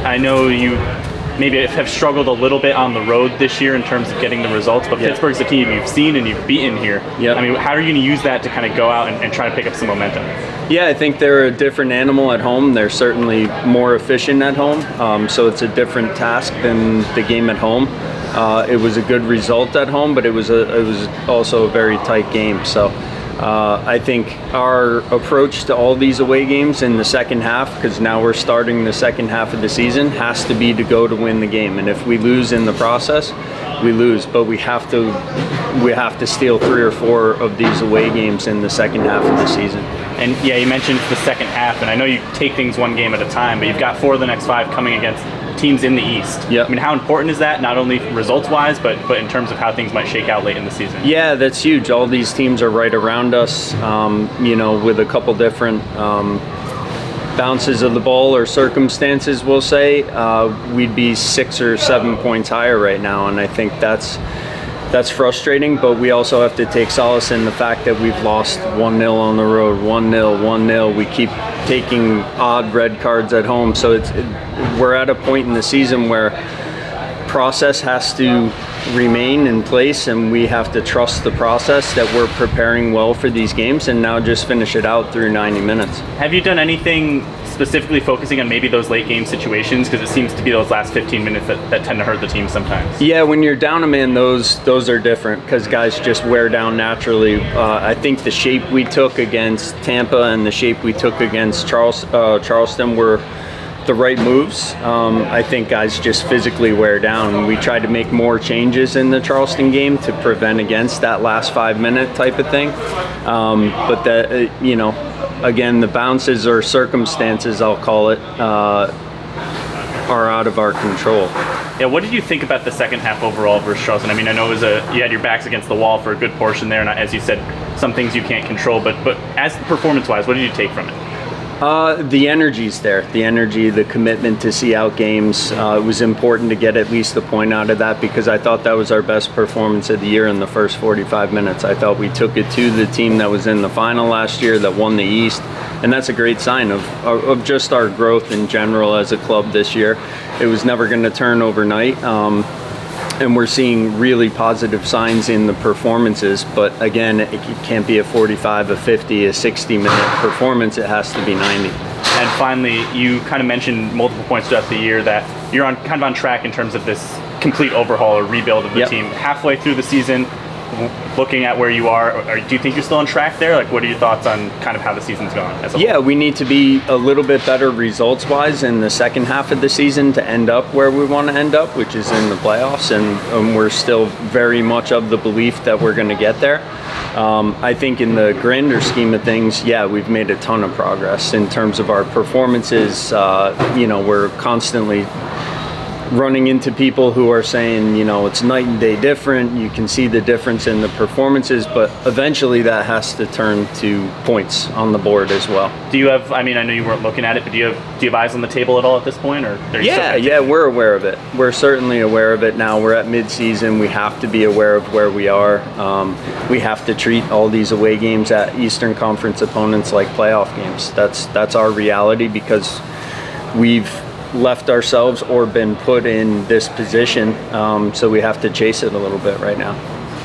I know you maybe have struggled a little bit on the road this year in terms of getting the results, but Pittsburgh's a team you've seen and you've beaten here. I mean, how are you going to use that to kind of go out and try to pick up some momentum? Yeah, I think they're a different animal at home. They're certainly more efficient at home, so it's a different task than the game at home. It was a good result at home, but it was also a very tight game. So I think our approach to all these away games in the second half, because now we're starting the second half of the season, has to be to go to win the game. And if we lose in the process, we lose. But we have to steal 3 or 4 of these away games in the second half of the season. And yeah, you mentioned the second half, and I know you take things one game at a time, but you've got 4 of the next 5 coming against teams in the East. Yep. I mean, how important is that, not only results-wise, but in terms of how things might shake out late in the season? Yeah, that's huge. All these teams are right around us, with a couple different bounces of the ball or circumstances, we'll say. We'd be 6 or 7 points higher right now, and I think that's frustrating, but we also have to take solace in the fact that we've lost 1-0 on the road, 1-0, 1-0. We keep taking odd red cards at home, so we're at a point in the season where process has to remain in place, and we have to trust the process that we're preparing well for these games and now just finish it out through 90 minutes. Have you done anything specifically focusing on maybe those late game situations, because it seems to be those last 15 minutes that tend to hurt the team sometimes? Yeah, when you're down a man, those are different because guys just wear down naturally. I think the shape we took against Tampa and the shape we took against Charleston were the right moves. I think guys just physically wear down. We tried to make more changes in the Charleston game to prevent against that last 5-minute type of thing. But that, again, the bounces or circumstances, I'll call it, are out of our control. Yeah, what did you think about the second half overall versus Charleston? I mean, I know you had your backs against the wall for a good portion there, and as you said, some things you can't control, but as performance-wise, what did you take from it? The energy's there. The energy, the commitment to see out games. It was important to get at least a point out of that because I thought that was our best performance of the year in the first 45 minutes. I thought we took it to the team that was in the final last year that won the East, and that's a great sign of just our growth in general as a club this year. It was never going to turn overnight. And we're seeing really positive signs in the performances, but again, it can't be a 45, a 50, a 60-minute performance. It has to be 90. And finally, you kind of mentioned multiple points throughout the year that you're kind of on track in terms of this complete overhaul or rebuild of the team. Halfway through the season, looking at where you are, do you think you're still on track there? Like, what are your thoughts on kind of how the season's gone as a whole? Yeah, we need to be a little bit better results-wise in the second half of the season to end up where we want to end up, which is in the playoffs, and we're still very much of the belief that we're going to get there. I think in the grander scheme of things, yeah, we've made a ton of progress in terms of our performances. We're constantly running into people who are saying, it's night and day different. You can see the difference in the performances, but eventually that has to turn to points on the board as well. Do you have, I know you weren't looking at it, but do you have eyes on the table at all at this point? Or Yeah, we're aware of it. We're certainly aware of it now. We're at mid-season. We have to be aware of where we are. We have to treat all these away games at Eastern Conference opponents like playoff games. That's our reality because we've left ourselves or been put in this position, so we have to chase it a little bit right now.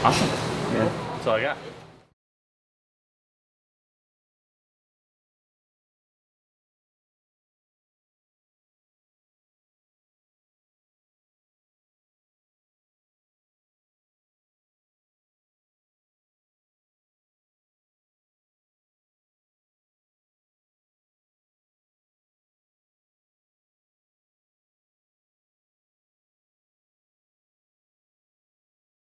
Awesome. Yeah. That's all I got.